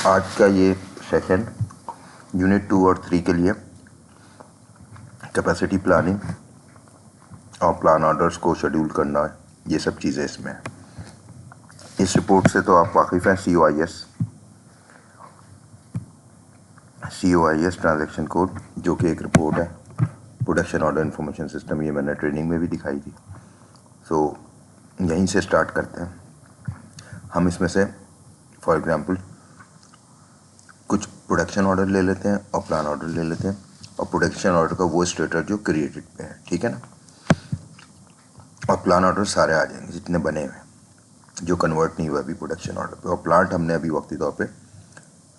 आज का ये सेशन यूनिट 2 और 3 के लिए कैपेसिटी प्लानिंग और प्लान ऑर्डर्स को शेड्यूल करना, ये सब चीज़ें इसमें हैं। इस रिपोर्ट से तो आप वाकिफ़ हैं। COIS ट्रांजैक्शन कोड, जो कि एक रिपोर्ट है, प्रोडक्शन ऑर्डर इंफॉर्मेशन सिस्टम, ये मैंने ट्रेनिंग में भी दिखाई थी। यहीं से स्टार्ट करते हैं। हम इसमें से फॉर एग्जांपल कुछ प्रोडक्शन ऑर्डर ले लेते हैं और प्लान ऑर्डर ले लेते हैं, और प्रोडक्शन ऑर्डर का वो स्टेटस जो क्रिएटेड पे है, ठीक है ना, और प्लान ऑर्डर सारे आ जाएंगे जितने बने हुए, जो कन्वर्ट नहीं हुआ अभी प्रोडक्शन ऑर्डर पे। और प्लांट हमने अभी वक्ती तौर पे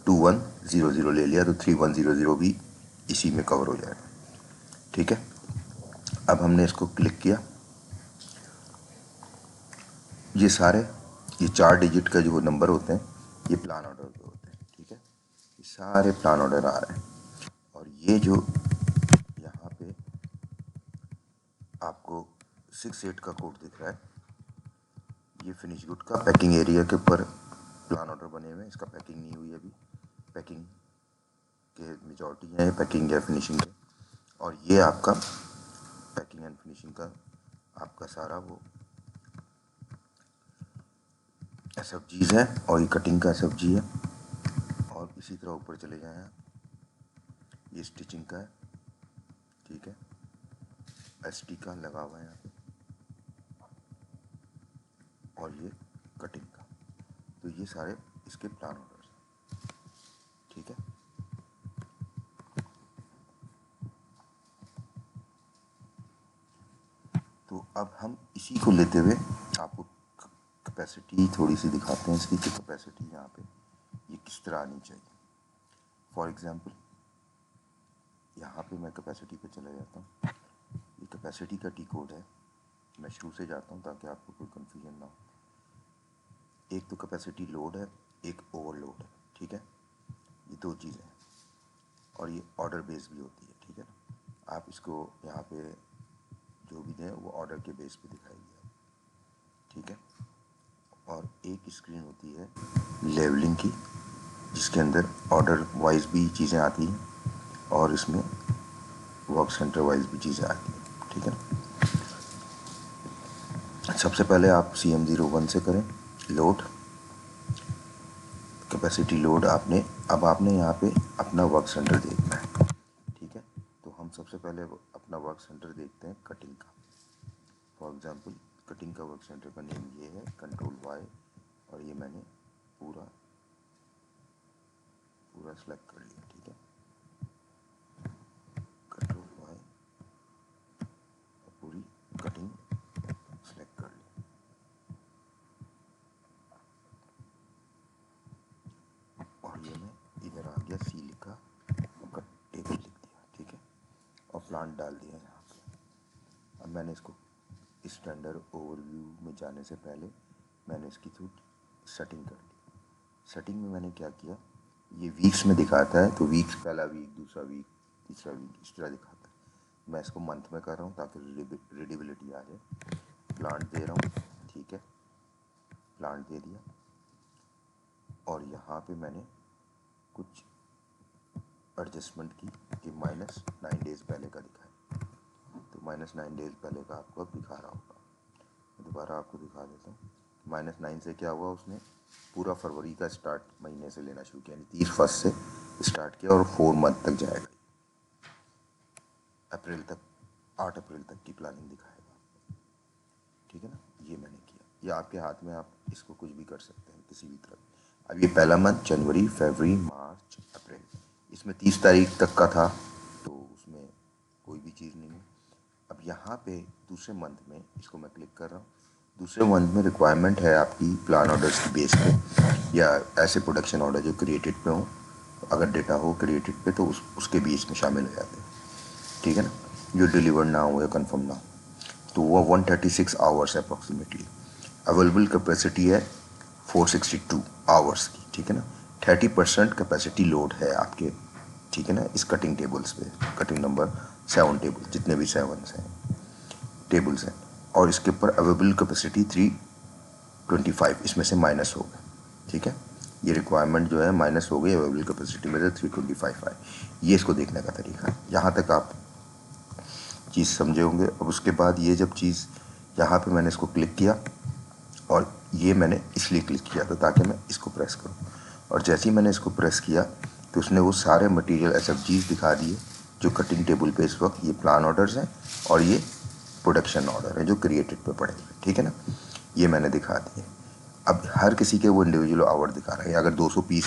2100 ले लिया, तो 3100 भी इसी में कवर हो जाएगा, ठीक है। अब हमने इसको क्लिक किया, ये 4 डिजिट का जो नंबर होते हैं ये प्लान ऑर्डर पे होते हैं, ठीक है। ये सारे प्लान ऑर्डर आ रहे हैं, और ये जो यहाँ पे आपको 68 का कोड दिख रहा है, ये फिनिश गुड का पैकिंग एरिया के ऊपर प्लान ऑर्डर बने हुए हैं। इसका पैकिंग नहीं हुई अभी, पैकिंग के मेजॉरिटी है पैकिंग या फिनिशिंग के, और ये आपका पैकिंग एंड फिनिशिंग का आपका सारा वो SFGs है, और ये कटिंग का SFG है। और इसी तरह ऊपर चले जाएं आप, ये स्टिचिंग का है, ठीक है, ST का लगा हुआ है यहाँ पे, और ये कटिंग का। तो ये सारे इसके प्लान ऑर्डर्स हैं, ठीक है। तो अब हम इसी को लेते हुए आपको कैपेसिटी थोड़ी सी दिखाते हैं, इसकी कैपेसिटी यहाँ पे ये किस तरह आनी चाहिए। फॉर एग्जांपल यहाँ पे मैं कैपेसिटी पे चला जाता हूँ, ये कैपेसिटी का टी कोड है। मैं शुरू से जाता हूँ ताकि आपको कोई कन्फ्यूजन ना हो। एक तो कैपेसिटी लोड है, एक ओवरलोड है, ठीक है, ये दो चीज़ें हैं, और ये ऑर्डर बेस भी होती है, ठीक है ना। आप इसको यहाँ पे जो भी दें वो ऑर्डर के बेस पे दिखाएगी, ठीक है। और एक स्क्रीन होती है लेवलिंग की, जिसके अंदर ऑर्डर वाइज भी चीज़ें आती हैं, और इसमें वर्क सेंटर वाइज भी चीज़ें आती हैं, ठीक है ना। सबसे पहले आप CM01 से करें लोड, कैपेसिटी लोड। आपने यहाँ पे अपना वर्क सेंटर देखना है, ठीक है। तो हम सबसे पहले अपना वर्क सेंटर देखते हैं कटिंग का। फॉर एग्जांपल कटिंग का वर्क सेंटर का नेम ये है, Ctrl+Y, और ये मैंने पूरा सेलेक्ट कर लिया, ठीक है, Ctrl+Y, और पूरी कटिंग सेलेक्ट कर ली। और ये मैं इधर आ गया, C लिखा और टेबल लिख दिया, ठीक है, और प्लांट डाल दिया यहाँ पे। अब मैंने इसको स्टैंडर्ड ओवरव्यू में जाने से पहले मैंने इसकी थोड़ी सेटिंग कर ली। सेटिंग में मैंने क्या किया, ये वीक्स में दिखाता है, तो वीक्स पहला वीक, दूसरा वीक, तीसरा वीक, इस तरह दिखाता है। मैं इसको मंथ में कर रहा हूँ ताकि रीडेबिलिटी आ जाए। प्लांट दे रहा हूँ, ठीक है, प्लांट दे दिया, और यहाँ पे मैंने कुछ एडजस्टमेंट की कि -9 डेज़ पहले का दिखाए, तो -9 डेज़ पहले का आपको अब दिखा रहा होगा। दोबारा आपको दिखा देता हूँ। -9 से क्या हुआ, उसने पूरा फरवरी का स्टार्ट महीने से लेना शुरू किया, यानी 30 से स्टार्ट किया, और 4 मंथ तक जाएगा, अप्रैल तक, 8 अप्रैल तक की प्लानिंग दिखाएगा, ठीक है ना। ये मैंने किया, ये आपके हाथ में, आप इसको कुछ भी कर सकते हैं किसी भी तरह। अब ये पहला मंथ जनवरी, फरवरी, मार्च, अप्रैल, इसमें 30 तारीख तक का था, तो उसमें कोई भी चीज़ नहीं है। अब यहाँ पे दूसरे मंथ में इसको मैं क्लिक कर रहा हूँ। दूसरे मंथ में रिक्वायरमेंट है आपकी प्लान ऑर्डर्स की बेस पे, या ऐसे प्रोडक्शन ऑर्डर जो क्रिएटेड पे हो, अगर डेटा हो क्रिएटेड पे तो उसके भी इसमें शामिल हो जाते हैं, ठीक है ना, जो डिलीवर ना हो या कंफर्म ना हो। तो वो 136 आवर्स अप्रॉक्सीमेटली। अवेलेबल कैपेसिटी है 462 आवर्स की, ठीक है ना। 30% कैपेसिटी लोड है आपके, ठीक है ना, इस कटिंग टेबल्स पे, कटिंग नंबर 7 टेबल, जितने भी 7 हैं टेबल्स हैं, और इसके ऊपर अवेलेबल कैपेसिटी 325, इसमें से माइनस होगा, ठीक है। ये रिक्वायरमेंट जो है माइनस हो गई, अवेलेबल कैपेसिटी में से 325 आए। ये इसको देखने का तरीका है। यहाँ तक आप चीज़ समझे होंगे। अब उसके बाद ये जब चीज़ यहाँ पे मैंने इसको क्लिक किया, और ये मैंने इसलिए क्लिक किया था ताकि मैं इसको प्रेस करूँ, और जैसे ही मैंने इसको प्रेस किया तो उसने वो सारे मटेरियल SFGs दिखा दिए जो कटिंग टेबल पे इस वक्त ये प्लान ऑर्डर्स हैं और ये प्रोडक्शन ऑर्डर हैं जो क्रिएटेड पे पड़े हुए, ठीक है ना। ये मैंने दिखा दिए। अब हर किसी के वो इंडिविजुअल आवर दिखा रहे हैं। अगर 200 पीस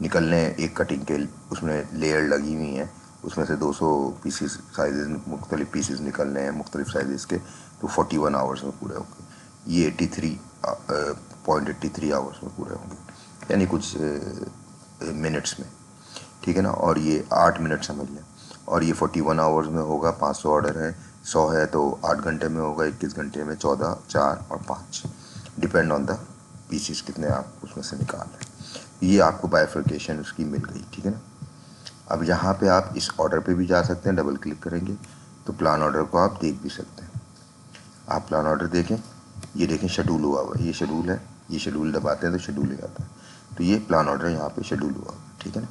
निकलने एक कटिंग के, उसमें लेयर लगी हुई हैं, उसमें से 200 पीसीस साइजेस, मुख्तलिफ पीसीस निकलने हैं मुख्तलिफ साइजेस के, तो 41 आवर्स में पूरे होंगे। ये 83.83 आवर्स में पूरे होंगे, यानी कुछ मिनट्स में, ठीक है ना। और ये 8 मिनट समझ लें, और ये 41 आवर्स में होगा। 500 ऑर्डर है, 100 है तो 8 घंटे में होगा, 21 घंटे में, 14, 4 और 5, डिपेंड ऑन द पीसीस कितने आप उसमें से निकाल रहे हैं। ये आपको बाइफर्केशन उसकी मिल गई, ठीक है ना। अब यहाँ पे आप इस ऑर्डर पे भी जा सकते हैं, डबल क्लिक करेंगे तो प्लान ऑर्डर को आप देख भी सकते हैं। आप प्लान ऑर्डर देखें, ये देखें शेड्यूल हुआ हुआ है, ये शेड्यूल है, ये शेड्यूल दबाते हैं तो शेड्यूल हो जाता है। तो ये प्लान ऑर्डर यहाँ पे शेड्यूल हुआ हुआ है, ठीक है ना।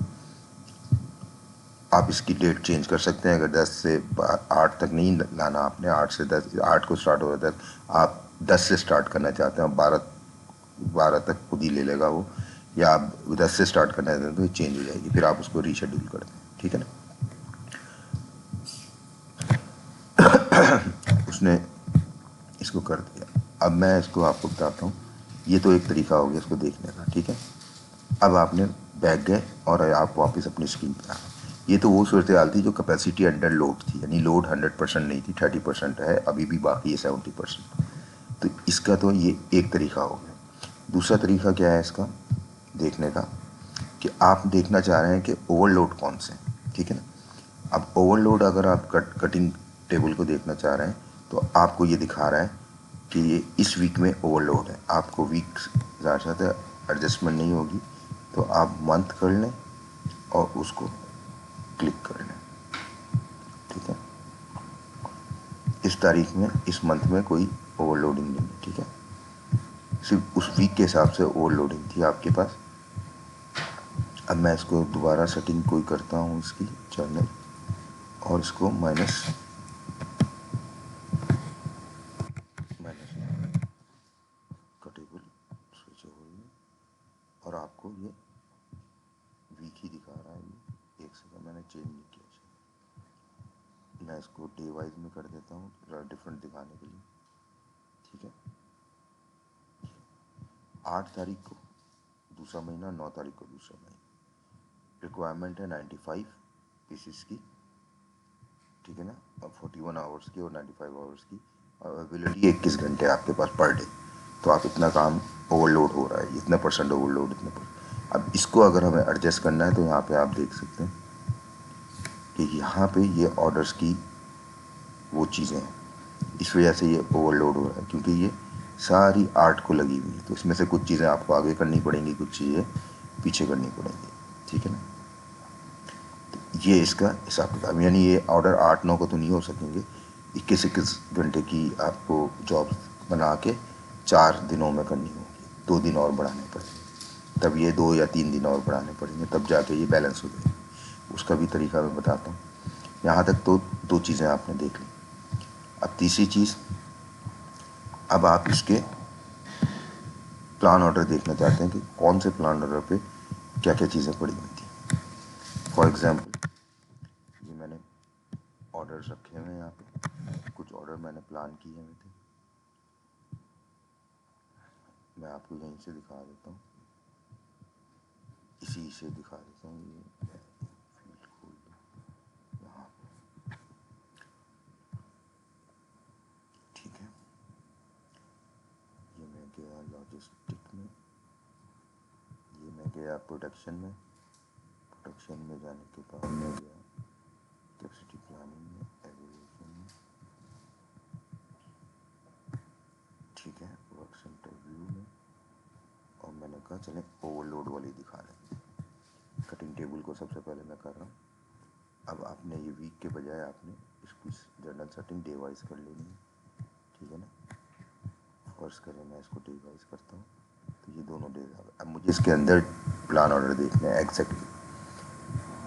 आप इसकी डेट चेंज कर सकते हैं। अगर 10 से 8 तक नहीं लाना आपने, 8 से 10, 8 को स्टार्ट हो रहा है, आप 10 से स्टार्ट करना चाहते हैं, 12 तक खुद ही ले लेगा वो, या आप 10 से स्टार्ट करना चाहते हैं तो ये चेंज हो जाएगी, फिर आप उसको रीशेड्यूल कर दें, ठीक है ना। उसने इसको कर दिया। अब मैं इसको आपको बताता हूँ। ये तो एक तरीका हो गया इसको देखने का, ठीक है। अब आपने बैक गए और आप वापस अपनी स्क्रीन पर आ गए। ये तो वो सूरत हाल थी जो कैपेसिटी अंडर लोड थी, यानी लोड 100% नहीं थी, 30% है, अभी भी बाकी है 70%। तो इसका तो ये एक तरीका हो गया। दूसरा तरीका क्या है इसका देखने का, कि आप देखना चाह रहे हैं कि ओवरलोड कौन से हैं, ठीक है ना। अब ओवरलोड अगर आप कटिंग टेबल को देखना चाह रहे हैं तो आपको ये दिखा रहा है कि ये इस वीक में ओवरलोड है। आपको वीक ज़्यादा ज़्यादा एडजस्टमेंट नहीं होगी, तो आप मंथ कर लें और उसको क्लिक कर लें, ठीक है। इस तारीख में, इस मंथ में कोई ओवरलोडिंग नहीं है, ठीक है। सिर्फ उस वीक के हिसाब से ओवरलोडिंग थी आपके पास। अब मैं इसको दोबारा सेटिंग कोई करता हूँ इसकी चैनल, और इसको माइनस कटेबल स्विच ओवर में, और आपको ये वीक ही दिखा रहा है। ये एक सेकंड, मैंने चेंज नहीं किया। मैं इसको डे वाइज में कर देता हूँ डिफरेंट दिखाने के लिए, ठीक है। 8 तारीख को दूसरा महीना, 9 तारीख को दूसरा महीना। रिक्वायरमेंट है 95 पीसीस की, ठीक है ना, और 41 आवर्स की और 95 आवर्स की, और अवेलेबिलिटी 21 घंटे आपके पास पर डे। तो आप इतना काम ओवरलोड हो रहा है, इतने परसेंट ओवरलोड, इतने परसेंट। अब इसको अगर हमें एडजस्ट करना है तो यहाँ पे आप देख सकते हैं कि यहाँ पे ये ऑर्डर्स की वो चीज़ें हैं, इस वजह से ये ओवरलोड हो रहा है, क्योंकि ये सारी आर्ट को लगी हुई है। तो इसमें से कुछ चीज़ें आपको आगे करनी पड़ेंगी, कुछ चीज़ें पीछे करनी पड़ेंगी, ठीक है ना। ये इसका हिसाब किताब, यानी ये ऑर्डर 8-9 को तो नहीं हो सकेंगे। 21-21 घंटे की आपको जॉब बना के 4 दिनों में करनी होगी, 2 दिन और बढ़ाने पड़ेंगे, तब ये 2 या 3 दिन और बढ़ाने पड़ेंगे, तब जाके ये बैलेंस हो जाएगी। उसका भी तरीका मैं बताता हूँ। यहाँ तक तो 2 चीज़ें आपने देख ली। अब तीसरी चीज़, अब आप इसके प्लान ऑर्डर देखना चाहते हैं कि कौन से प्लान ऑर्डर पे क्या क्या चीज़ें पड़ी हुई थी। फॉर एग्ज़ाम्पल, ये मैंने ऑर्डर्स रखे हुए हैं यहाँ पे, कुछ ऑर्डर मैंने प्लान किए हुए थे, मैं आपको यहीं से दिखा देता हूँ, इसी से दिखा देता हूँ। ये फील्ड खोल दो यहाँ, ठीक है। ये मैं गया लॉजिस्टिक में, ये मैं गया प्रोडक्शन में, प्रोडक्शन में जाने के बाद मैं गया कैपेसिटी प्लानिंग में, एवेल्यूशन में, ठीक है, वर्क सेंटर व्यू में, और मैंने कहा चलें ओवरलोड वाली दिखा दें। कटिंग टेबल को सबसे पहले मैं कर रहा हूँ। अब आपने ये वीक के बजाय आपने इसकी जनरल सेटिंग डे वाइज कर लेनी है, ठीक है ना। फर्स्ट करें, मैं इसको डे वाइज करता हूँ, तो ये दोनों डेज आ गए। अब मुझे इसके अंदर प्लान ऑर्डर देखना है एग्जैक्टली।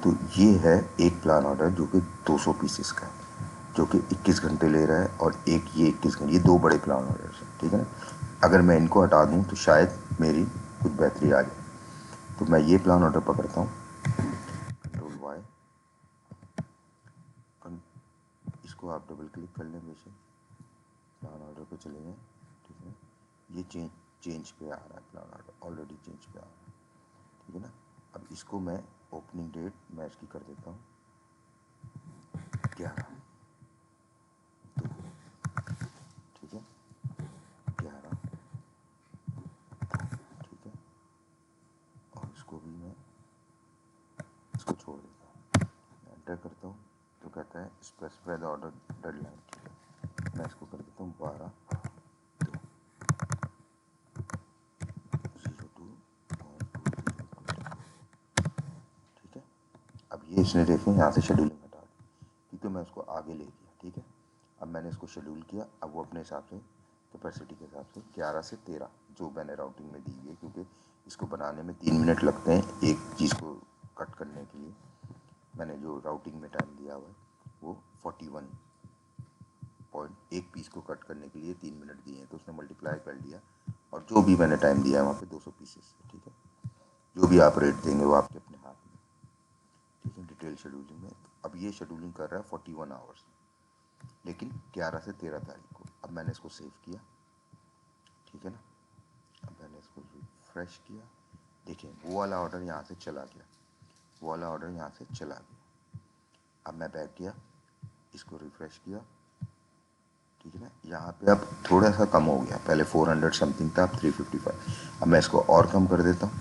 तो ये है एक प्लान ऑर्डर जो कि 200 पीसेस का है, जो कि 21 घंटे ले रहा है, और एक ये 21 घंटे, ये दो बड़े प्लान ऑर्डर्स हैं, ठीक है ना। अगर मैं इनको हटा दूँ तो शायद मेरी कुछ बेहतरी आ जाए। तो मैं ये प्लान ऑर्डर पकड़ता हूँ, कंट्रोल वाई, इसको आप डबल क्लिक कर लें, बेशक प्लान ऑर्डर पे चले जाएँ, ठीक है। ये चेंज पे आ रहा है, प्लान ऑर्डर ऑलरेडी चेंज पे आ रहा है, ठीक है ना। अब इसको मैं ओपनिंग डेट मैं इसकी कर देता हूँ 11, ठीक है, 11, ठीक है। और इसको भी मैं इसको छोड़ देता हूँ, एंटर करता हूँ तो कहता है स्पेसिफाई द ऑर्डर डेडलाइन, ठीक है। मैं इसको कर देता हूँ 12/02/02, ठीक है। अब ये इसने देखें यहाँ से शेड्यूलिंग हटा दी, क्योंकि मैं उसको आगे ले गया, ठीक है। अब मैंने इसको शेड्यूल किया, अब वो अपने हिसाब से कैपेसिटी के हिसाब से 11 से 13 जो मैंने राउटिंग में दी हुई है, क्योंकि इसको बनाने में 3 मिनट लगते हैं एक चीज़ को कट करने के लिए। मैंने जो राउटिंग में टाइम दिया हुआ है वो 41 पॉइंट, एक पीस को कट करने के लिए 3 मिनट दिए हैं, तो उसने मल्टीप्लाई कर लिया, और जो भी मैंने टाइम दिया है वहाँ पे 200 पीसेस है, ठीक है। जो भी आप रेट देंगे वो आपके अपने हाथ में, ठीक है। डिटेल शेड्यूलिंग में अब ये शेड्यूलिंग कर रहा है 41 आवर्स, लेकिन 11 से 13 तारीख को। अब मैंने इसको सेव किया, ठीक है ना। अब मैंने इसको रिफ्रेश किया, देखिए वो वाला ऑर्डर यहाँ से चला गया, वो वाला ऑर्डर यहाँ से चला गया। अब मैं बैक गया, इसको रिफ्रेश किया, ठीक है ना। यहाँ पे अब थोड़ा सा कम हो गया, पहले 400 समथिंग था, अब 355। अब मैं इसको और कम कर देता हूँ,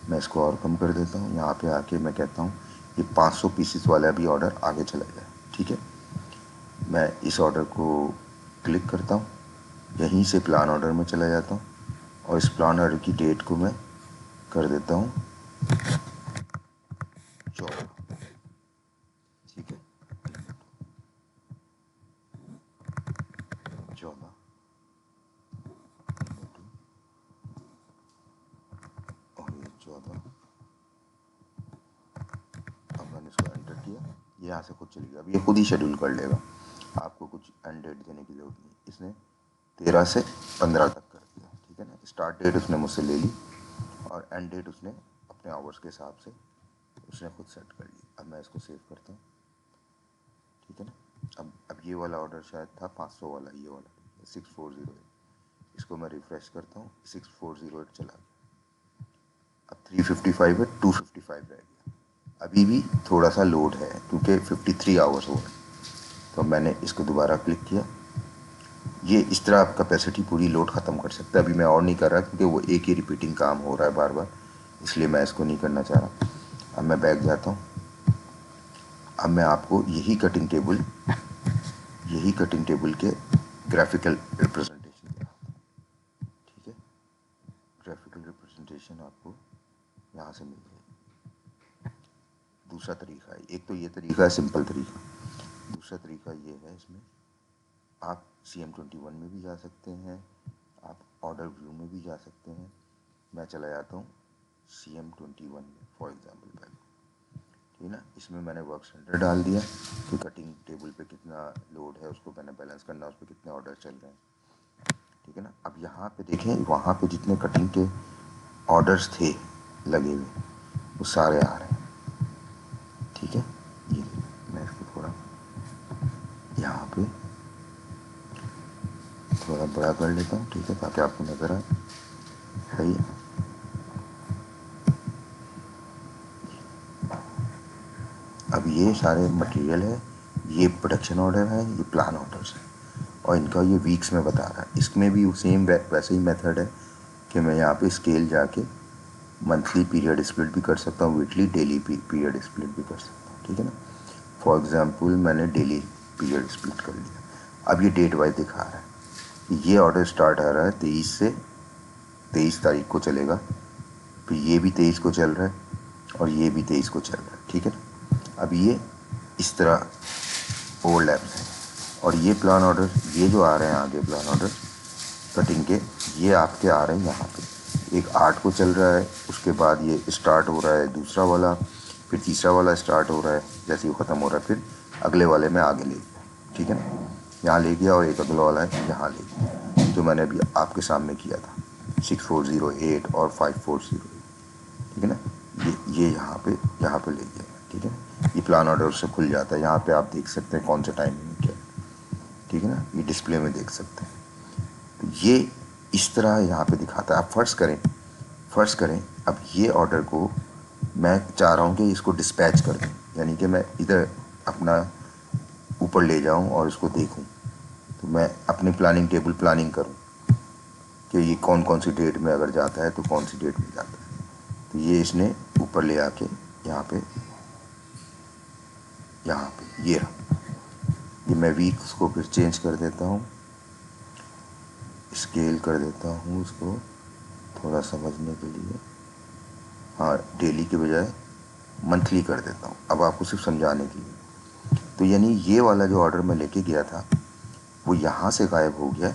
मैं इसको और कम कर देता हूँ। यहाँ पे आके मैं कहता हूँ ये 500 पीसेस वाला भी ऑर्डर आगे चला गया, ठीक है। मैं इस ऑर्डर को क्लिक करता हूँ, यहीं से प्लान ऑर्डर में चला जाता हूँ, और इस प्लान ऑर्डर की डेट को मैं कर देता हूँ 14, ठीक है, 14, और ये 14। अब मैंने इसको एंटर किया, ये यहाँ से खुद चली गया। अब ये खुद ही शेड्यूल कर लेगा, आपको कुछ एंड डेट देने की ज़रूरत नहीं। इसने 13 से 15 तक कर दिया, ठीक है ना। स्टार्ट डेट उसने मुझसे ले ली, और एंड डेट उसने अपने आवर्स के हिसाब से उसने खुद सेट कर ली। अब मैं इसको सेव करता हूँ, ठीक है ना। अब ये वाला ऑर्डर शायद था 500 वाला, ये वाला 6408, इसको मैं रिफ्रेश करता हूँ, 6408 चला गया। अब 355 है, 255 रह गया। अभी भी थोड़ा सा लोड है, क्योंकि 53 आवर्स हो गए। तो मैंने इसको दोबारा क्लिक किया, ये इस तरह आप कैपेसिटी पूरी लोड ख़त्म कर सकते हैं। अभी मैं और नहीं कर रहा, क्योंकि वो एक ही रिपीटिंग काम हो रहा है बार बार, इसलिए मैं इसको नहीं करना चाह रहा। अब मैं बैक जाता हूँ, अब मैं आपको यही कटिंग टेबल के ग्राफिकल रिप्रेजेंटेशन दिखाता हूँ, ठीक है। ग्राफिकल रिप्रेजेंटेशन आपको यहाँ से मिल जाएगी। दूसरा तरीका है, एक तो ये तरीका है सिंपल तरीका, दूसरा तरीका ये है, इसमें आप CM21 में भी जा सकते हैं, आप ऑर्डर व्यू में भी जा सकते हैं। मैं चला जाता हूँ CM21 में, फॉर एग्जांपल पहले, ठीक है ना। इसमें मैंने वर्क सेंटर डाल दिया कि कटिंग टेबल पे कितना लोड है उसको मैंने बैलेंस करना, उस पर कितने ऑर्डर चल रहे हैं, ठीक है ना। अब यहाँ पे देखें, वहाँ पे जितने कटिंग के ऑर्डर्स थे लगे हुए वो सारे आ रहे हैं, ठीक है। ये मैं इसको थोड़ा यहाँ पे थोड़ा बड़ा कर लेता हूँ, ठीक है, ताकि आपको नज़र आए, सही है। अब ये सारे मटेरियल है, ये प्रोडक्शन ऑर्डर है, ये प्लान ऑर्डर्स है, और इनका ये वीक्स में बता रहा है। इसमें भी सेम वैसे ही मेथड है कि मैं यहाँ पे स्केल जाके मंथली पीरियड स्प्लिट भी कर सकता हूँ, वीकली डेली पीरियड स्प्लिट भी कर सकता हूँ, ठीक है ना। फॉर एग्जांपल मैंने डेली पीरियड स्प्लिट कर लिया। अब ये डेट वाइज दिखा रहा है, ये ऑर्डर स्टार्ट आ रहा है 23 से 23 तारीख को चलेगा, फिर ये भी 23 को चल रहा है, और ये भी 23 को चल रहा है, ठीक है ना। अब ये इस तरह ओवरलैप्स हैं, और ये प्लान ऑर्डर, ये जो आ रहे हैं आगे प्लान ऑर्डर, कटिंग के ये आपके आ रहे हैं यहाँ पे, एक 8 को चल रहा है, उसके बाद ये स्टार्ट हो रहा है दूसरा वाला, फिर तीसरा वाला स्टार्ट हो रहा है, जैसे वो ख़त्म हो रहा है फिर अगले वाले में आगे ले गया, ठीक है ना, यहाँ ले गया और एक अगला वाला है यहाँ ले गया, जो मैंने अभी आपके सामने किया था 6408 और 5408, ठीक है ना, ये यहाँ पे ले गया, ठीक है ना, ये प्लान ऑर्डर से खुल जाता है, यहाँ पे आप देख सकते हैं कौन सा टाइमिंग क्या है, ठीक है ना, ये डिस्प्ले में देख सकते हैं। तो ये इस तरह यहाँ पे दिखाता है। आप फ़र्ज़ करें अब ये ऑर्डर को मैं चाह रहा हूँ कि इसको डिस्पैच कर दूँ, यानी कि मैं इधर अपना ऊपर ले जाऊँ और इसको देखूँ, तो मैं अपनी प्लानिंग टेबल प्लानिंग करूँ कि ये कौन कौन सी डेट में अगर जाता है तो कौन सी डेट में जाता है। तो ये इसने ऊपर ले आके यहाँ पे ये रहा, ये मैं वीक्स को फिर चेंज कर देता हूँ, स्केल कर देता हूँ इसको थोड़ा समझने के लिए, हाँ डेली के बजाय मंथली कर देता हूँ, अब आपको सिर्फ समझाने के लिए। तो यानी ये वाला जो ऑर्डर मैं लेके गया था वो यहाँ से गायब हो गया,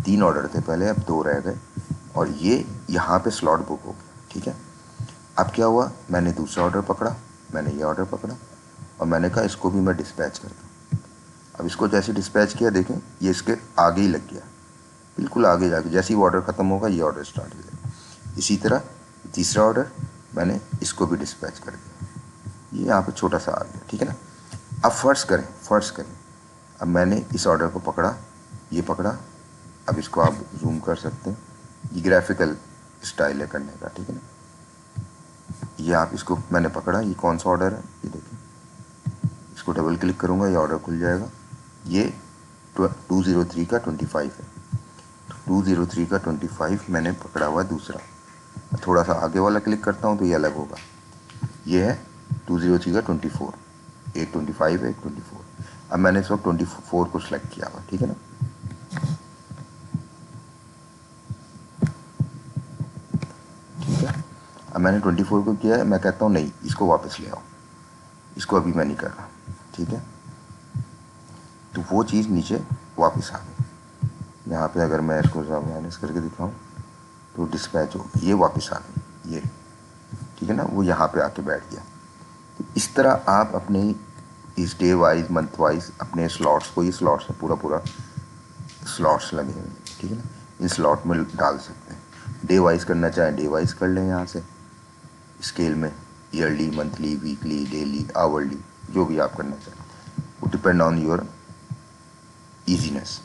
3 ऑर्डर थे पहले, अब 2 रह गए, और ये यहाँ पे स्लॉट बुक हो गया, ठीक है। अब क्या हुआ, मैंने दूसरा ऑर्डर पकड़ा, मैंने ये ऑर्डर पकड़ा और मैंने कहा इसको भी मैं डिस्पैच करता हूँ। अब इसको जैसे डिस्पैच किया, देखें ये इसके आगे ही लग गया, बिल्कुल आगे जाके, जैसे ही ऑर्डर ख़त्म होगा ये ऑर्डर स्टार्ट हो जाएगा। इसी तरह तीसरा ऑर्डर मैंने इसको भी डिस्पैच कर दिया, ये यहाँ पे छोटा सा आ गया, ठीक है ना। अब फ़र्ज़ करें अब मैंने इस ऑर्डर को पकड़ा, ये पकड़ा, अब इसको आप जूम कर सकते हैं, ये ग्राफिकल स्टाइल है करने का, ठीक है ना। ये आप इसको मैंने पकड़ा, ये कौन सा ऑर्डर है ये देखें, इसको डबल क्लिक करूँगा ये ऑर्डर खुल जाएगा, ये 203 का 25 है, 203 का 25 मैंने पकड़ा हुआ दूसरा। थोड़ा सा आगे वाला क्लिक करता हूँ तो ये अलग होगा, ये है 203 का 24, एक 25 है एक 24। अब मैंने इस वक्त 24 को सिलेक्ट किया हुआ, ठीक है ना। ठीक है, अब मैंने 24 को किया है, मैं कहता हूँ नहीं इसको वापस ले आओ, इसको अभी मैं नहीं कर रहा, ठीक है। तो वो चीज़ नीचे वापस आ गई। यहाँ पे अगर मैं इसको माइनस करके दिखाऊँ तो डिस्पैच हो, ये वापस आ गई, ये ठीक है ना, वो यहाँ पे आके बैठ गया। तो इस तरह आप अपने इस डे वाइज मंथ वाइज अपने स्लॉट्स को, ये स्लॉट्स है पूरा स्लॉट्स लगे हुए हैं, ठीक है ना, इन स्लॉट में डाल सकते हैं। डे वाइज करना चाहें डे वाइज कर लें, यहाँ से स्केल में yearly, monthly, weekly, daily, hourly, जो भी आप करना चाहें, वो डिपेंड ऑन योर ईजीनेस।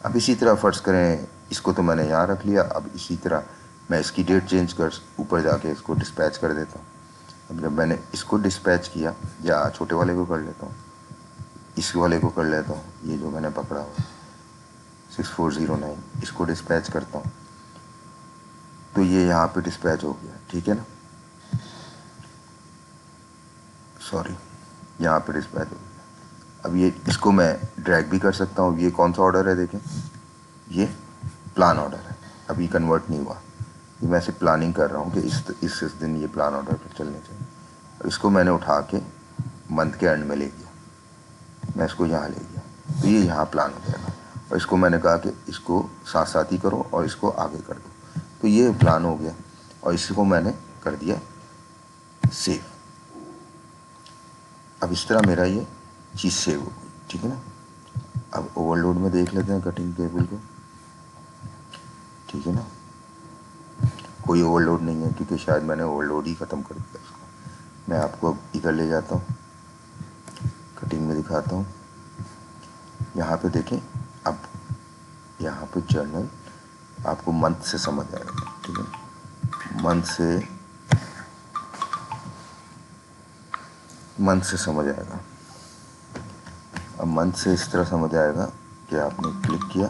अब इसी तरह फ़र्ज़ करें इसको तो मैंने यहाँ रख लिया, अब इसी तरह मैं इसकी डेट चेंज कर ऊपर जाके इसको डिस्पैच कर देता हूँ। अब जब मैंने इसको डिस्पैच किया, या छोटे वाले को कर लेता हूँ, इस वाले को कर लेता हूँ, ये जो मैंने पकड़ा हुआ 6409, इसको डिस्पैच करता हूँ तो ये यहाँ पे डिस्पैच हो गया, ठीक है ना, सॉरी यहाँ पे डिस्पैच हो गया। अब ये इसको मैं ड्रैग भी कर सकता हूँ, ये कौन सा ऑर्डर है देखें, ये प्लान ऑर्डर है, अभी कन्वर्ट नहीं हुआ, ये मैं सिर्फ प्लानिंग कर रहा हूँ कि इस दिन ये प्लान ऑर्डर पर चलने चाहिए। इसको मैंने उठा के मंथ के एंड में ले गया, मैं इसको यहाँ ले गया, तो ये यहाँ प्लान हो जाएगा, और इसको मैंने कहा कि इसको साथ साथ ही करो और इसको आगे कर दो, तो ये प्लान हो गया, और इसको मैंने कर दिया सेव। अब इस तरह मेरा ये चीज़ सेव हो गई, ठीक है ना। अब ओवरलोड में देख लेते हैं कटिंग टेबल को, ठीक है ना, कोई ओवरलोड नहीं है क्योंकि शायद मैंने ओवरलोड ही ख़त्म कर दिया उसको। मैं आपको अब इधर ले जाता हूँ, कटिंग में दिखाता हूँ, यहाँ पे देखें, अब यहाँ पे जर्नल आपको मंथ से समझ आएगा, ठीक है, मंथ से समझ आएगा। अब मंथ से इस तरह समझ आएगा कि आपने क्लिक किया,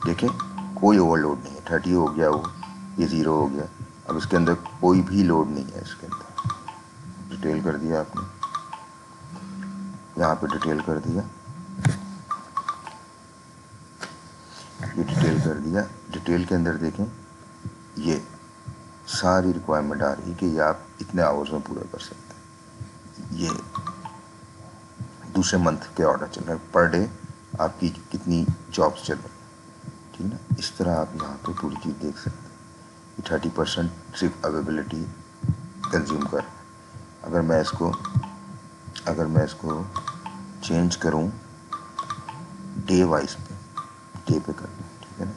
देखें कोई ओवरलोड नहीं है, 30 हो गया, वो ये 0 हो गया, अब इसके अंदर कोई भी लोड नहीं है, इसके अंदर डिटेल कर दिया आपने, यहाँ पे डिटेल कर दिया, ये डिटेल कर दिया, डिटेल के अंदर देखें ये सारी रिक्वायरमेंट आ रही है कि ये आप इतने आवर्स में पूरा कर सकते हैं। ये दूसरे मंथ के ऑर्डर चल रहे हैं, पर डे आपकी कितनी जॉब्स चल रही हैं, ठीक है ना। इस तरह आप यहाँ पे पूरी चीज़ देख सकते हैं। 30% सिर्फ अवेलेबिलिटी कंज्यूम कर। अगर मैं इसको चेंज करूँ डे वाइज पे, डे पे कर दूँ, ठीक है ना,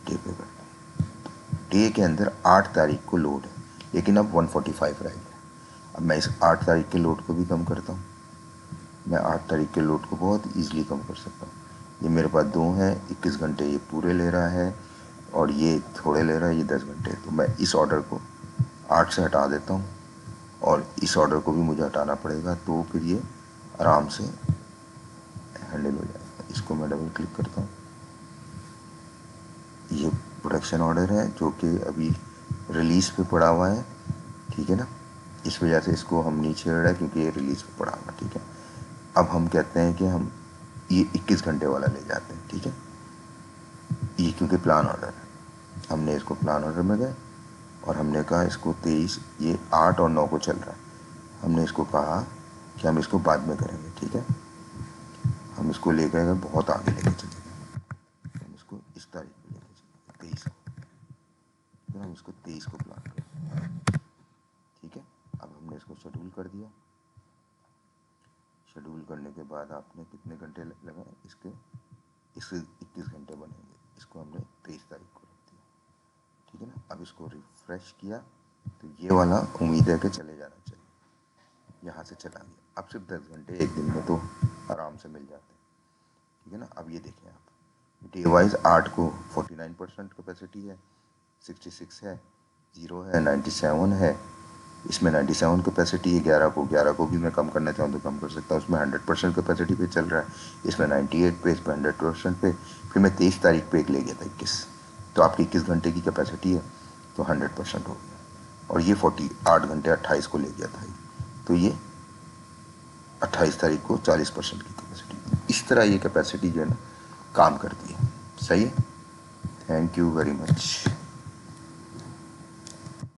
डे पे कर दूँ। डे के अंदर 8 तारीख को लोड है, लेकिन अब 145 रह गया। अब मैं इस 8 तारीख के लोड को भी कम करता हूँ। मैं 8 तारीख के लोड को बहुत ईजिली कम कर सकता हूँ। ये मेरे पास 2 हैं, 21 घंटे ये पूरे ले रहा है और ये थोड़े ले रहा है, ये 10 घंटे। तो मैं इस ऑर्डर को 8 से हटा देता हूँ और इस ऑर्डर को भी मुझे हटाना पड़ेगा, तो फिर ये आराम से हैंडल हो जाएगा। इसको मैं डबल क्लिक करता हूँ। ये प्रोडक्शन ऑर्डर है जो कि अभी रिलीज़ पे पड़ा हुआ है, ठीक है ना। इस वजह से इसको हम नहीं छेड़ रहे क्योंकि ये रिलीज़ पे पड़ा हुआ, ठीक है। अब हम कहते हैं कि हम ये 21 घंटे वाला ले जाते हैं, ठीक है। ये क्योंकि प्लान ऑर्डर है, हमने इसको प्लान ऑर्डर में गए और हमने कहा इसको 23, ये 8 और 9 को चल रहा है। हमने इसको कहा कि हम इसको बाद में करेंगे, ठीक है। हम इसको ले गए, बहुत आगे लेके चले गए। हम इसको इस तारीख पे लेके चले 23 को, फिर हम इसको 23 को प्लान करें, ठीक है। अब हमने इसको शेड्यूल कर दिया। शेड्यूल करने के बाद आपने कितने घंटे लगाए इसके 21 घंटे बनेंगे। इसको हमने 23 तारीख को रख दिया, ठीक है ना। अब इसको रिफ्रेश किया तो ये वाला उम्मीद है कि चले जाना चाहिए, यहाँ से चला गया। अब सिर्फ 10 घंटे एक दिन में तो आराम से मिल जाते हैं, ठीक है ना। अब ये देखें आप, डे वाइज 8 को 49% कैपेसिटी है, 66 है, 0 है, 97 है, इसमें 97 कैपेसिटी है। 11 को भी मैं कम करना चाहूँ तो कम कर सकता हूँ। इसमें 100% कैपेसिटी पे चल रहा है, इसमें 98 पे, इस पर 100% पे। फिर मैं 23 तारीख पे एक ले गया था 21, तो आपकी 21 घंटे की कैपेसिटी है तो 100% हो गया। और ये 48 घंटे 28 को ले गया था, तो ये 28 तारीख को 40% की कैपेसिटी। इस तरह ये कैपेसिटी जो है ना काम करती है, सही है। Thank you very much.